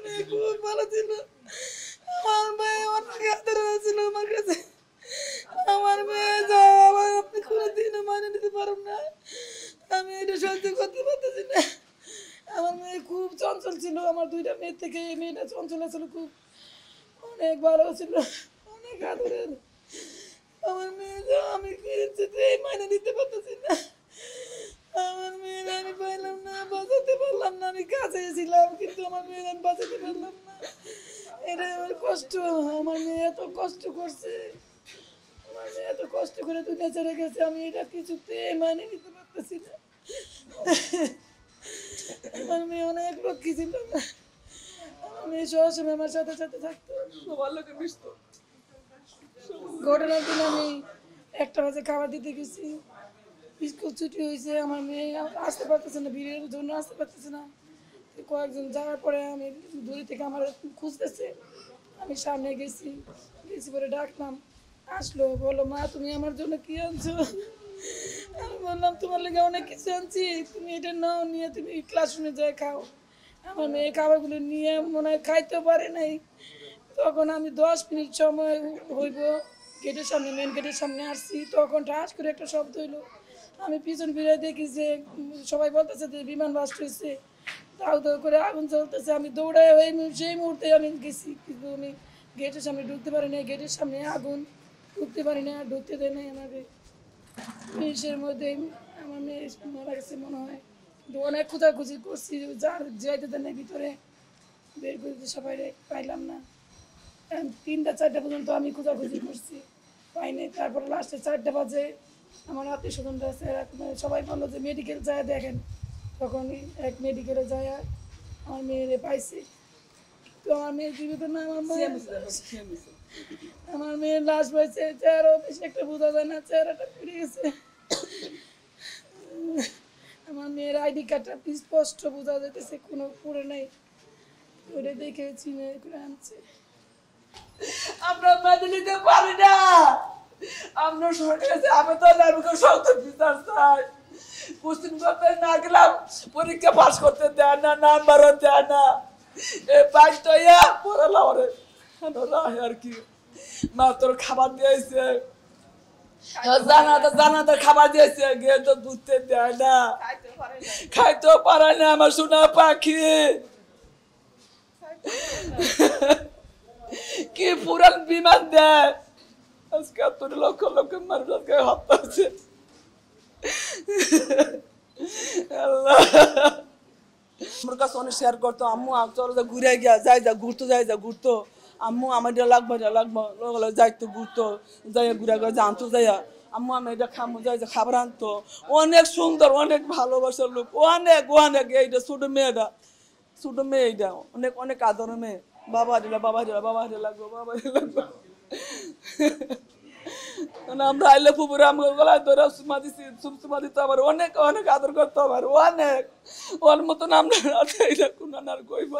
মেয়ে খুব ভালো ছিল, আমার মেয়ে অনেক আদর ছিল আমার কাছে। আমার মেয়ে যা আমার আপনি কোনোদিনও মানে নিতে পারেন না, আমি এটা সহ্য করতে পারতেছি না। আমার মেয়ে খুব চঞ্চল ছিল, আমার দুইটা মেয়ে থেকে এই মেয়েটা চঞ্চল ছিল, খুব অনেক ভালো ছিল, অনেক আদরের। আমার মেয়ে যা আমি কিছুতেই মানে নিতে পারতেছি না। আমার মেয়ের আমি পাইলাম না, বাঁচাতে পারলাম না। আমি কাছে ছিলাম কিন্তু আমার মেয়ের আমি বাঁচাতে পারলাম না। এটা আমার কষ্ট। আমার মেয়ে এত কষ্ট করছে, আমার মেয়ে এত কষ্ট করে দুনিয়া ছেড়ে গেছে, আমি এটা কিছুতেই মানে নিতে পারতেছি না। আমার মেয়ে অনেক লক্ষ্মী ছিল, আমার মেয়ে সবসময় আমার সাথে সাথে থাকতো, সবার লোকে মিশতো। ঘটনার দিন আমি 1টা বাজে খাবার দিতে গেছি, স্কুল ছুটি হয়েছে, আমার মেয়ে আসতে পারতেছে না, ভিড়ের জন্য আসতে পারতেছে না। কয়েকজন যাওয়ার পরে আমি দূরে থেকে আমার খুঁজতেছে, আমি সামনে গেছি, পরে ডাকলাম, আসলো, বললো মা তুমি আমার জন্য কি আনছো? আমি বললাম তোমার লেগে অনেক কিছু আনছি, তুমি এটা নাও, নিয়ে তুমি ক্লাসরুমে যাই খাও। আমার মেয়ে খাবারগুলো নিয়ে মনে হয় খাইতেও পারে নাই। তখন আমি 10 মিনিট সময় হইব গেটের সামনে, মেন গেটের সামনে আসছি, তখন ঠাস করে একটা শব্দ হইলো। আমি পিছন ফিরে দেখি যে সবাই বলতেছে যে বিমান বাস্ট হয়েছে, দাউ দাউ করে আগুন জ্বলতেছে। আমি দৌড়ায় সেই মুহূর্তে আমি গেছি, কিন্তু আমি গেটের সামনে ঢুকতে পারি না, গেটের সামনে আগুন, ঢুকতে পারি না, ঢুকতে দেয় নাই আমাকে। মিনিটের মধ্যে আমার মেয়ে মারা গেছে মনে হয়, কিন্তু অনেক খোঁজাখুঁজি করছি, যাইতে দেয় না ভিতরে, বের করতে সবাই পাইলাম না। 3টা 4টা পর্যন্ত আমি খোঁজাখুঁজি করছি, পাইনি। তারপরে লাস্টে 4টা বাজে আমার আত্মীয় স্বজনরা আছে, সবাই বললো যে মেডিকেল যায় দেখেন। তখন এক মেডিকেলে যায় আমার মেয়েরে পাইছি। তো আমার মেয়ের জীবিত না, আমার মেয়ের লাশ পাইছে, চেহারাও বেশি একটা বোঝা যায় না, চেহারাটা ফিরে গেছে। আমার মেয়ের আইডি কার্ডটা স্পষ্ট বোঝা যাইতেছে, কোনো পড়ে নাই, ওটা দেখে চিনে করে আনছে। আমরা মেনে নিতে পারি না, আমরা সরকার কাছে আবেদন, আমি শক্ত বিচার চাই। কোশ্চিন পেপার না গেলাম, পরীক্ষা পাস করতে দেয় না, নাম্বারও দেয় না। এই বাইকটা পড়ালাম আর কি। মা তোর খাবার দিয়েছে, জানাতে খাবার দিয়েছে, গিয়ে তো দুধতে দেয় না, খাইতেও পারে না আমার সোনা পাখি। কি পুরান বিমান দেয়, আজকে তোর লক্ষ লক্ষ মানুষ আজকে হত্যা হচ্ছে। আল্লাহ আমার কাছে অনেক শেয়ার করতো, আম্মু চলো যা ঘুরে গিয়া যাই, যা ঘুরতো, আম্মু আমার এটা লাগবে যাইতো, ঘুরতো, যাই ঘুরে গিয়ে জানতো, যাইয়া আম্মু আমি এটা খামো, যাই যা খাবার আনতো। অনেক সুন্দর, অনেক ভালোবাসার লোক, অনেক অনেক। এইটা ছোট মেয়ে এইটা অনেক অনেক আদরের মেয়ে। বাবা লাগবো। আমরা আইলে ফুপুরে আমার গলায় ধরে সুমা দিত, আমার অনেক অনেক আদর করতো, আমার অনেক, ওর মতন আমরা কোন আর কইব।